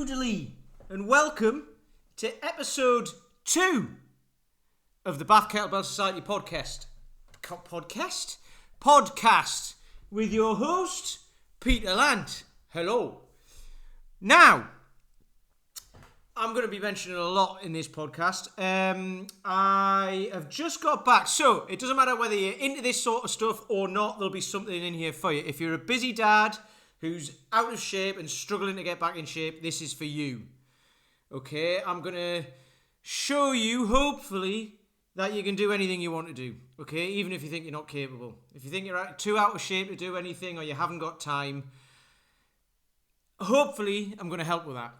doodly, and welcome to episode 2 of the Bath Kettlebell Society podcast. Podcast with your host, Peter Lant. Hello. Now, I'm going to be mentioning a lot in this podcast. I have just got back, so it doesn't matter whether you're into this sort of stuff or not, there'll be something in here for you. If you're a busy dad who's out of shape and struggling to get back in shape, this is for you. Okay, I'm going to show you, hopefully, that you can do anything you want to do. Okay, even if you think you're not capable. If you think you're too out of shape to do anything or you haven't got time, hopefully I'm going to help with that.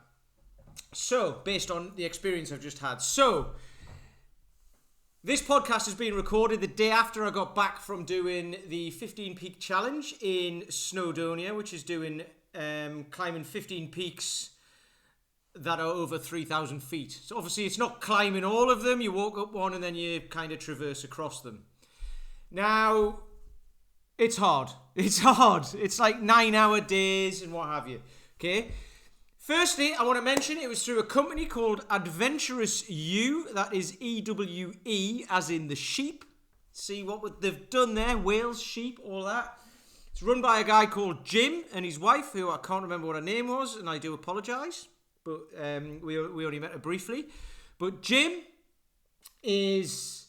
So, based on the experience I've just had. So, this podcast has been recorded the day after I got back from doing the 15 peak challenge in Snowdonia, which is doing climbing 15 peaks that are over 3,000 feet. So obviously it's not climbing all of them. You walk up one and then you kind of traverse across them. Now, it's hard. It's hard. It's like 9-hour days and what have you. Okay. Firstly, I want to mention it was through a company called Adventurous U. That is E-W-E, as in the sheep. See what they've done there? Whales, sheep, all that. It's run by a guy called Jim and his wife, who I can't remember what her name was, and I do apologise. But we only met her briefly. But Jim is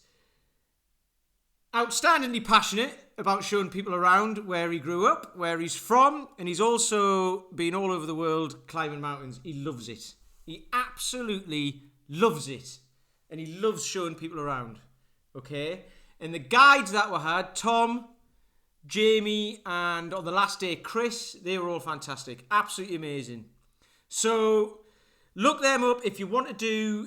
outstandingly passionate about showing people around where he grew up, where he's from, and he's also been all over the world climbing mountains. He loves it. He absolutely loves it. And he loves showing people around. Okay? And the guides that were had, Tom, Jamie, and on the last day, Chris, they were all fantastic. Absolutely amazing. So look them up if you want to do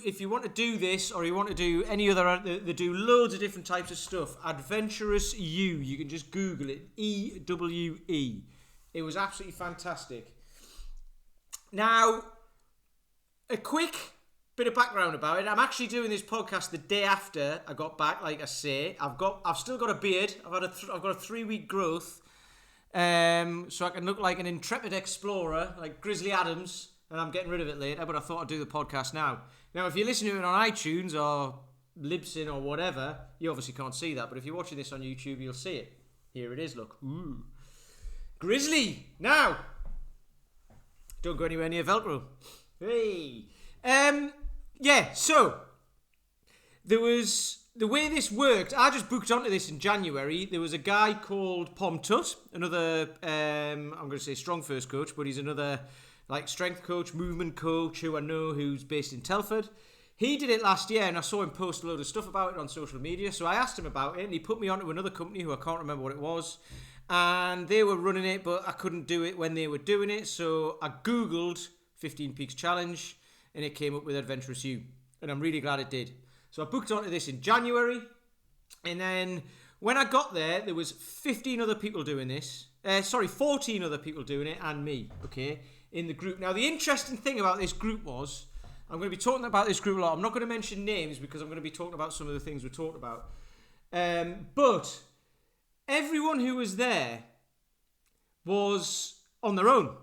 this, or you want to do any other. They do loads of different types of stuff. Adventurous U. You can just Google it. E-W-E. It was absolutely fantastic. Now, a quick bit of background about it. I'm actually doing this podcast the day after I got back. Like I say, I've still got a beard. I've got a 3-week growth, so I can look like an intrepid explorer, like Grizzly Adams. And I'm getting rid of it later, but I thought I'd do the podcast now. Now, if you're listening to it on iTunes or Libsyn or whatever, you obviously can't see that. But if you're watching this on YouTube, you'll see it. Here it is, look. Ooh. Grizzly! Now! Don't go anywhere near Velcro. Hey! So, there was... The way this worked, I just booked onto this in January. There was a guy called Pom Tut, another, I'm going to say strong first coach, but he's another... like strength coach, movement coach, who I know, who's based in Telford. He did it last year, and I saw him post a load of stuff about it on social media. So I asked him about it, and he put me onto another company who I can't remember what it was. And they were running it, but I couldn't do it when they were doing it. So I Googled 15 Peaks Challenge, and it came up with Adventurous U. And I'm really glad it did. So I booked onto this in January. And then when I got there, there was 14 other people doing it, and me, okay? In the group. Now, the interesting thing about this group was, I'm going to be talking about this group a lot. I'm not going to mention names because I'm going to be talking about some of the things we talked about. But everyone who was there was on their own.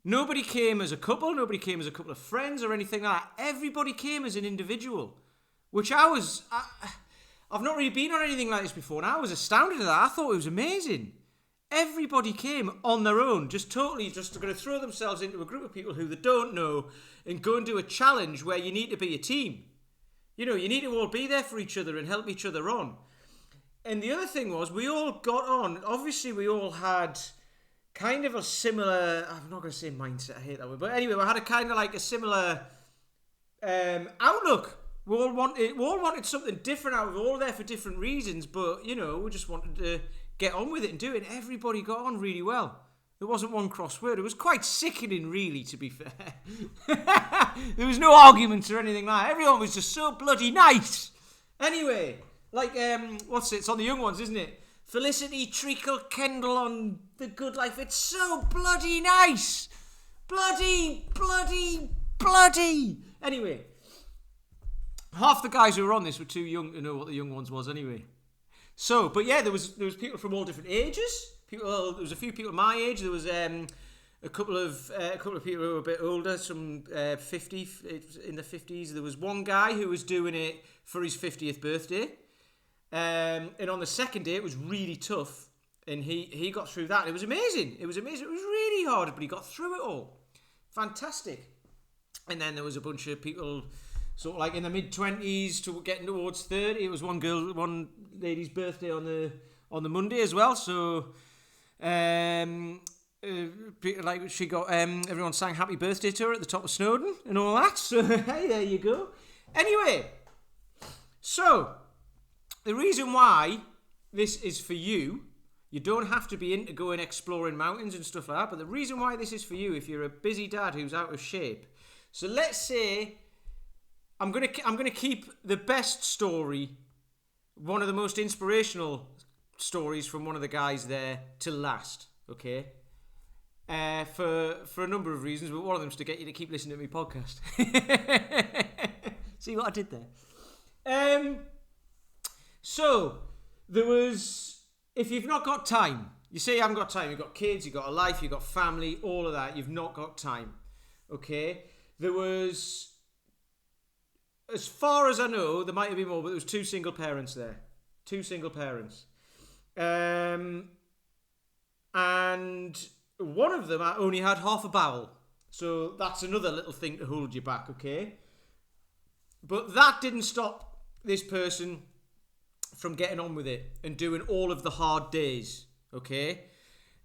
Nobody came as a couple. Nobody came as a couple of friends or anything like that. Everybody came as an individual, which I've not really been on anything like this before, and I was astounded at that. I thought it was amazing. Everybody came on their own, just going to throw themselves into a group of people who they don't know and go and do a challenge where you need to be a team. You know, you need to all be there for each other and help each other on. And the other thing was, we all got on. Obviously, we all had kind of a similar, I'm not going to say mindset, I hate that word, but anyway, we had a kind of like a similar outlook. We all wanted something different out of it. We were all there for different reasons, but, you know, we just wanted to get on with it and do it. And everybody got on really well. There wasn't one cross word. It was quite sickening, really, to be fair. There was no arguments or anything like that. Everyone was just so bloody nice. Anyway, like, it's on the young ones, isn't it? Felicity Treacle Kendall on The Good Life. It's so bloody nice. Bloody. Anyway, half the guys who were on this were too young to know what the young ones was anyway. So, but yeah, there was people from all different ages. There was a few people my age. There was a couple of people who were a bit older, some 50 in the 50s. There was one guy who was doing it for his 50th birthday, and on the second day it was really tough, and he got through that. It was amazing. It was really hard, but he got through it all. Fantastic. And then there was a bunch of people sort of like in the mid-20s to getting towards 30. It was one lady's birthday on the Monday as well. So, like she got everyone sang happy birthday to her at the top of Snowdon and all that. So hey, there you go. Anyway, so the reason why this is for you, you don't have to be into going exploring mountains and stuff like that. But the reason why this is for you, if you're a busy dad who's out of shape. So let's say I'm gonna keep the best story, one of the most inspirational stories from one of the guys there to last. Okay, for a number of reasons, but one of them is to get you to keep listening to my podcast. See what I did there? So there was, if you've not got time, you say you haven't got time. You've got kids, you've got a life, you've got family, all of that. You've not got time. Okay. There was, as far as I know, there might have been more, but there was 2 single parents there. 2 single parents. And one of them only had half a bowel. So that's another little thing to hold you back, okay? But that didn't stop this person from getting on with it and doing all of the hard days, okay?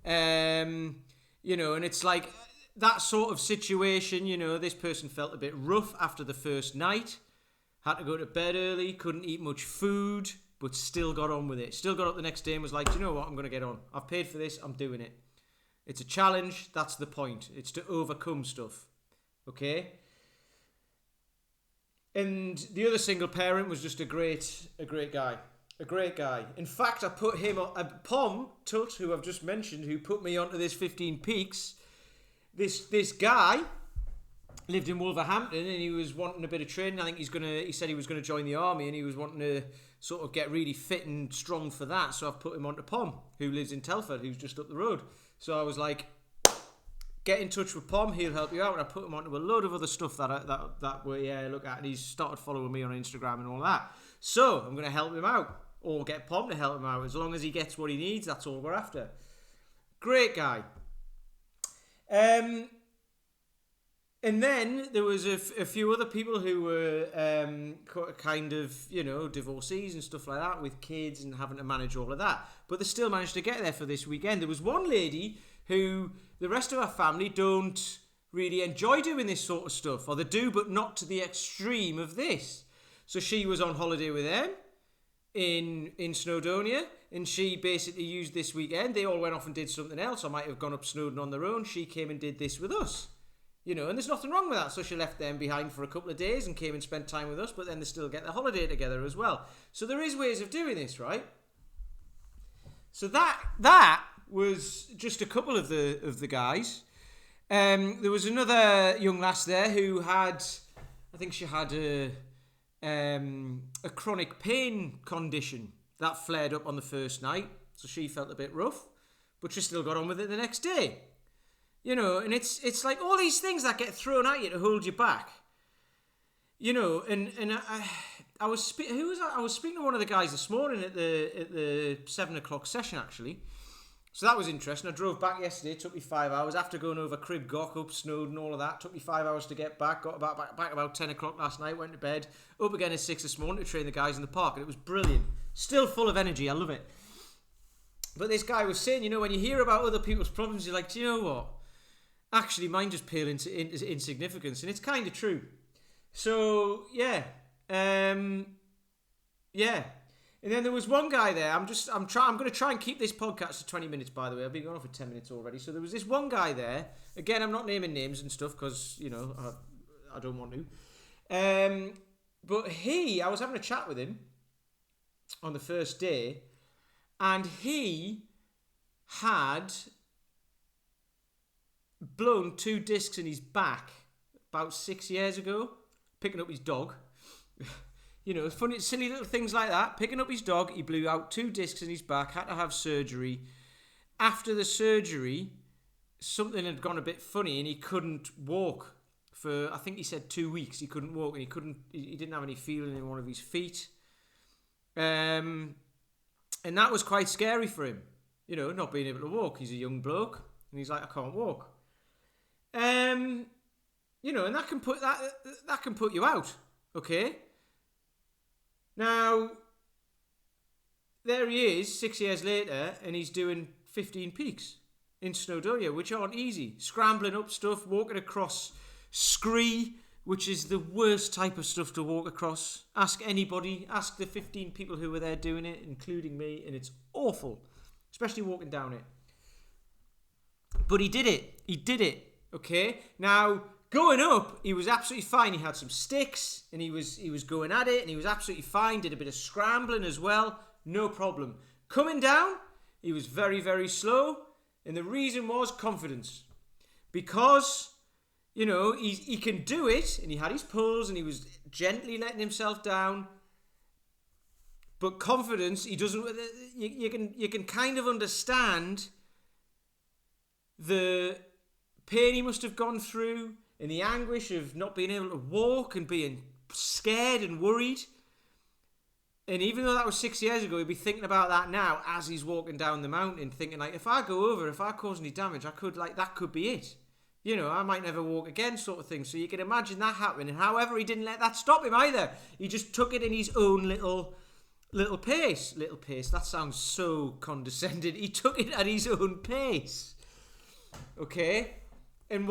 You know, and it's like that sort of situation, you know, this person felt a bit rough after the first night, had to go to bed early, couldn't eat much food, but still got on with it. Still got up the next day and was like, do you know what, I'm going to get on. I've paid for this, I'm doing it. It's a challenge, that's the point. It's to overcome stuff, okay? And the other single parent was just a great guy. A great guy. In fact, I put him on, Pom Tut, who I've just mentioned, who put me onto this 15 Peaks. This guy lived in Wolverhampton and he was wanting a bit of training. I think he said he was gonna join the army and he was wanting to sort of get really fit and strong for that. So I've put him onto Pom, who lives in Telford, who's just up the road. So I was like, get in touch with Pom, he'll help you out. And I put him onto a load of other stuff that we look at, and he's started following me on Instagram and all that. So I'm gonna help him out, or get Pom to help him out. As long as he gets what he needs, that's all we're after. Great guy. And then there was a few other people who were kind of, you know, divorcees and stuff like that with kids and having to manage all of that. But they still managed to get there for this weekend. There was one lady who the rest of her family don't really enjoy doing this sort of stuff. Or they do, but not to the extreme of this. So she was on holiday with them in Snowdonia, and she basically used this weekend. They all went off and did something else. I might have gone up Snowdon on their own. She came and did this with us. You know, and there's nothing wrong with that. So she left them behind for a couple of days and came and spent time with us, but then they still get their holiday together as well. So there is ways of doing this, right? So that was just a couple of the guys. There was another young lass there who had, I think she had a chronic pain condition that flared up on the first night. So she felt a bit rough, but she still got on with it the next day. You know, and it's like all these things that get thrown at you to hold you back. You know, and I was speaking to one of the guys this morning at the 7 o'clock session actually. So that was interesting. I drove back yesterday. It took me 5 hours after going over Crib Goch, up Snowdon, all of that. It took me 5 hours to get back. Got back about 10 o'clock last night. Went to bed. Up again at 6 this morning to train the guys in the park, and it was brilliant. Still full of energy. I love it. But this guy was saying, you know, when you hear about other people's problems, you're like, do you know what? Actually, mine just pale into insignificance, and it's kind of true. So yeah. And then there was one guy there. I'm going to try and keep this podcast to 20 minutes. By the way, I've been going on for 10 minutes already. So there was this one guy there. Again, I'm not naming names and stuff because you know I don't want to. But I was having a chat with him on the first day, and he had blown 2 discs in his back about 6 years ago, picking up his dog. You know, funny, silly little things like that. Picking up his dog, he blew out 2 discs in his back, had to have surgery. After the surgery, something had gone a bit funny and he couldn't walk for, I think he said 2 weeks. He couldn't walk and he didn't have any feeling in one of his feet. And that was quite scary for him, not being able to walk. He's a young bloke and he's like, I can't walk. And that can put you out. Okay. Now, there he is 6 years later and he's doing 15 peaks in Snowdonia, which aren't easy. Scrambling up stuff, walking across scree, which is the worst type of stuff to walk across. Ask anybody, ask the 15 people who were there doing it, including me, and it's awful, especially walking down it. But he did it, okay? Now, going up, he was absolutely fine. He had some sticks, and he was going at it, and he was absolutely fine. Did a bit of scrambling as well, no problem. Coming down, he was very, very slow, and the reason was confidence. Because, he can do it, and he had his pulls, and he was gently letting himself down. But confidence, he doesn't. You can kind of understand the pain he must have gone through, and the anguish of not being able to walk and being scared and worried. And even though that was 6 years ago, he'd be thinking about that now as he's walking down the mountain, thinking like, if I go over, if I cause any damage, that could be it. I might never walk again, sort of thing. So you can imagine that happening. And however, he didn't let that stop him either. He just took it in his own little pace. Little pace. That sounds so condescending. He took it at his own pace. Okay. And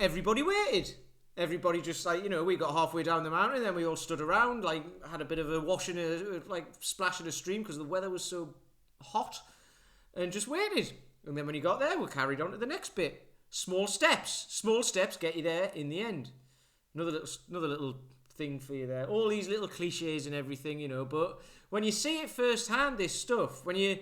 everybody waited. Everybody just we got halfway down the mountain, and then we all stood around, had a bit of a wash in splash in a stream because the weather was so hot, and just waited. And then when he got there, we carried on to the next bit. Small steps get you there in the end. Another little thing for you there. All these little cliches and everything, but when you see it firsthand, this stuff, when you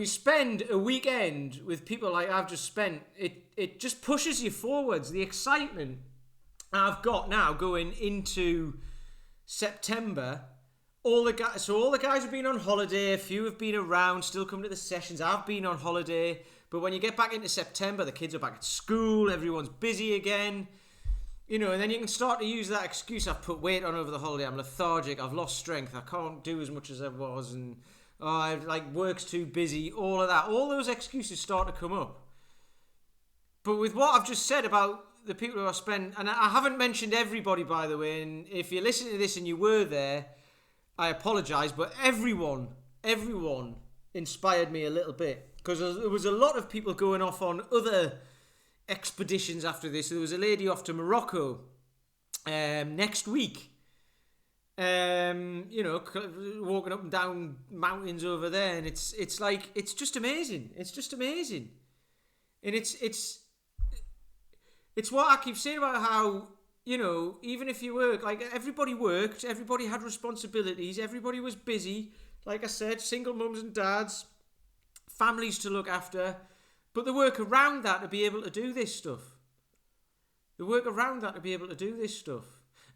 spend a weekend with people like I've just spent, it just pushes you forwards. The excitement I've got now going into September. All the guys have been on holiday. A few have been around, still coming to the sessions. I've been on holiday. But when you get back into September, the kids are back at school. Everyone's busy again. And then you can start to use that excuse. I've put weight on over the holiday. I'm lethargic. I've lost strength. I can't do as much as I was. And work's too busy. All of that. All those excuses start to come up. But with what I've just said about the people who I spent, and I haven't mentioned everybody, by the way, and if you're listening to this and you were there, I apologise, but everyone inspired me a little bit. Because there was a lot of people going off on other expeditions after this. There was a lady off to Morocco next week. Walking up and down mountains over there, and it's just amazing. It's just amazing, and it's what I keep saying about how even if you work, everybody worked, everybody had responsibilities, everybody was busy. Like I said, single mums and dads, families to look after, but the work around that to be able to do this stuff.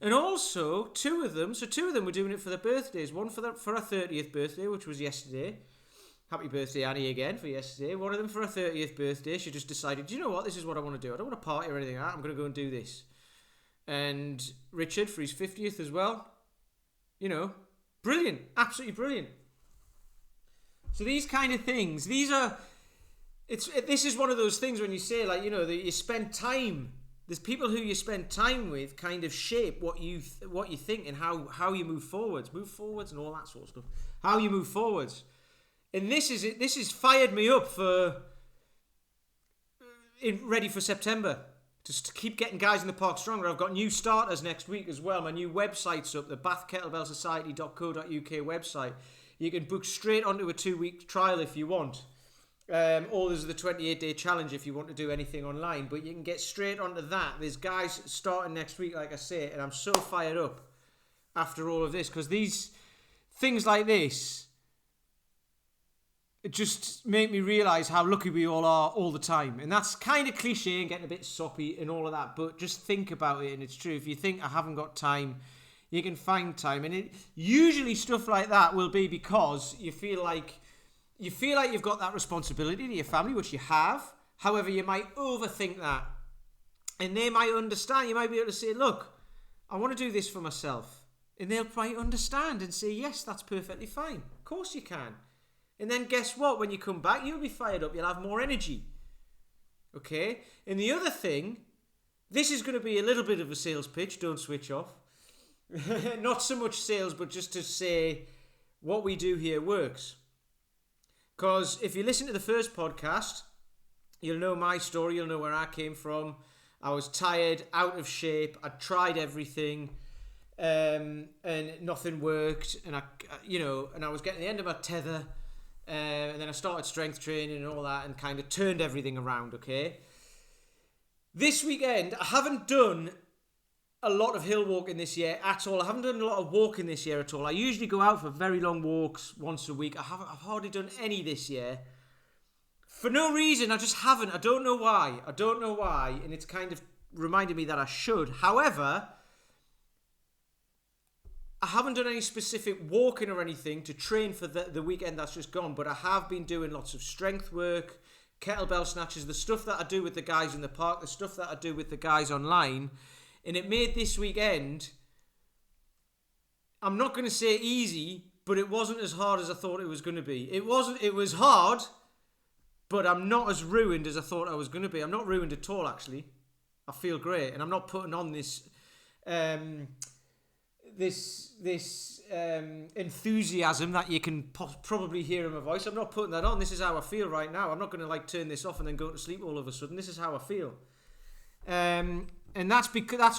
And also, two of them were doing it for their birthdays. One for her 30th birthday, which was yesterday. Happy birthday, Annie, again, for yesterday. One of them for her 30th birthday. She just decided, do you know what? This is what I want to do. I don't want to party or anything like that. I'm going to go and do this. And Richard for his 50th as well. Brilliant. Absolutely brilliant. So these kind of things, this is one of those things when you say, that you spend time. There's people who you spend time with kind of shape what you think and how you move forwards and all that sort of stuff. How you move forwards. And this has fired me up ready for September. Just to keep getting guys in the park stronger. I've got new starters next week as well. My new website's up, the bathkettlebellsociety.co.uk website. You can book straight onto a 2-week trial if you want. Or there's the 28-day challenge if you want to do anything online. But you can get straight onto that. There's guys starting next week, like I say, and I'm so fired up after all of this. Because these things like this, it just make me realise how lucky we all are all the time. And that's kind of cliche and getting a bit soppy and all of that. But just think about it, and it's true. If you think I haven't got time, you can find time. And usually stuff like that will be because you feel like you've got that responsibility to your family, which you have. However, you might overthink that. And they might understand. You might be able to say, look, I want to do this for myself. And they'll probably understand and say, yes, that's perfectly fine. Of course you can. And then guess what? When you come back, you'll be fired up. You'll have more energy. Okay? And the other thing, this is going to be a little bit of a sales pitch. Don't switch off. Not so much sales, but just to say what we do here works. Because if you listen to the first podcast, you'll know my story. You'll know where I came from. I was tired, out of shape. I tried everything, and nothing worked. And I was getting the end of my tether. And then I started strength training and all that, and kind of turned everything around. Okay. This weekend, I haven't done a lot of hill walking this year at all. I haven't done a lot of walking this year at all. I usually go out for very long walks once a week. I've hardly done any this year. For no reason, I just haven't. I don't know why. And it's kind of reminded me that I should. However, I haven't done any specific walking or anything to train for the weekend that's just gone. But I have been doing lots of strength work, kettlebell snatches, the stuff that I do with the guys in the park, the stuff that I do with the guys online. And it made this weekend, I'm not going to say easy, but it wasn't as hard as I thought it was going to be. It was hard, but I'm not as ruined as I thought I was going to be. I'm not ruined at all, actually. I feel great. And I'm not putting on this enthusiasm that you can probably hear in my voice. I'm not putting that on. This is how I feel right now. I'm not going to turn this off and then go to sleep all of a sudden. This is how I feel. And that's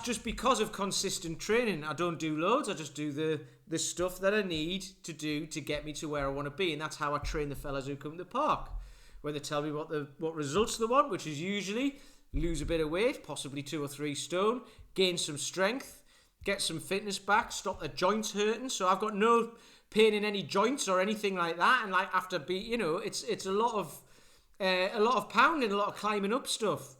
just because of consistent training. I don't do loads. I just do the stuff that I need to do to get me to where I want to be. And that's how I train the fellas who come to the park. When they tell me what results they want, which is usually lose a bit of weight, possibly 2 or 3 stone, gain some strength, get some fitness back, stop their joints hurting. So I've got no pain in any joints or anything like that. And after it's a lot of pounding, a lot of climbing up stuff.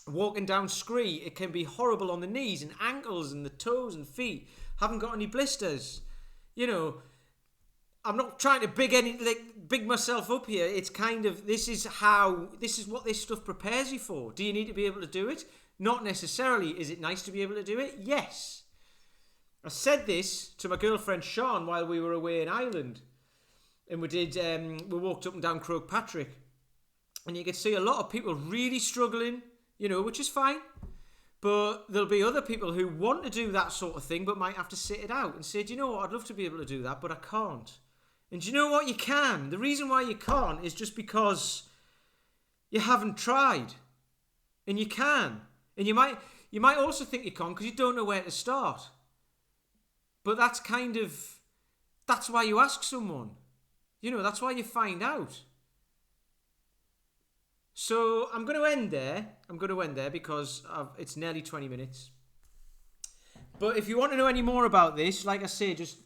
Walking down scree, it can be horrible on the knees and ankles and the toes and feet. Haven't got any blisters. I'm not trying to big myself up here. It's kind of, this is what this stuff prepares you for. Do you need to be able to do it? Not necessarily. Is it nice to be able to do it? Yes. I said this to my girlfriend Sean while we were away in Ireland. And we walked up and down Croagh Patrick. And you could see a lot of people really struggling, which is fine. But there'll be other people who want to do that sort of thing but might have to sit it out and say, do you know what, I'd love to be able to do that, but I can't. And do you know what, you can. The reason why you can't is just because you haven't tried. And you can. And you might also think you can't because you don't know where to start. But that's why you ask someone. That's why you find out. So I'm going to end there because it's nearly 20 minutes. But if you want to know any more about this, like I say, just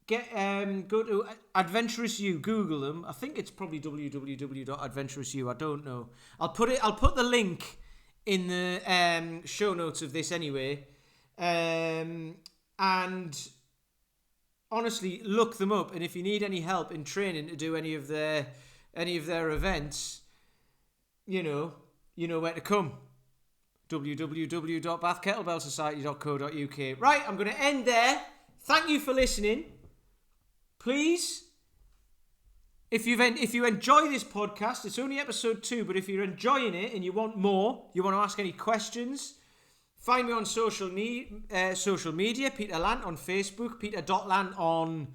go to Adventurous You, Google them. I think it's probably www.adventurousyou. I don't know. I'll put the link in the show notes of this anyway. And honestly, look them up. And if you need any help in training to do any of their events, you know where to come. www.bathkettlebellsociety.co.uk. Right, I'm going to end there. Thank you for listening. Please, if you enjoy this podcast, it's only episode 2, but if you're enjoying it and you want more, you want to ask any questions, find me on social media. Peter Lant on Facebook, Peter.Lant on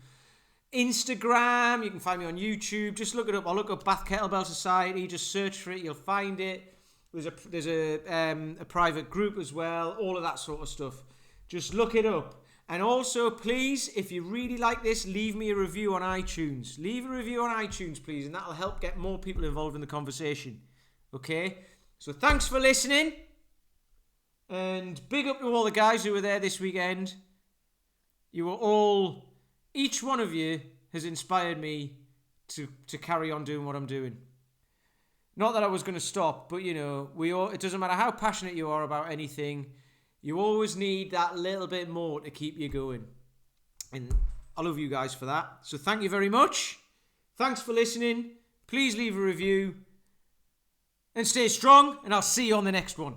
Instagram. You can find me on YouTube. Just look it up. I'll look up Bath Kettlebell Society. Just search for it. You'll find it. There's a private group as well. All of that sort of stuff. Just look it up. And also, please, if you really like this, leave me a review on iTunes. Leave a review on iTunes, please, and that'll help get more people involved in the conversation. Okay? So thanks for listening. And big up to all the guys who were there this weekend. You were all... Each one of you has inspired me to carry on doing what I'm doing. Not that I was going to stop, but it doesn't matter how passionate you are about anything, you always need that little bit more to keep you going. And I love you guys for that. So thank you very much. Thanks for listening. Please leave a review. and stay strong, and I'll see you on the next one.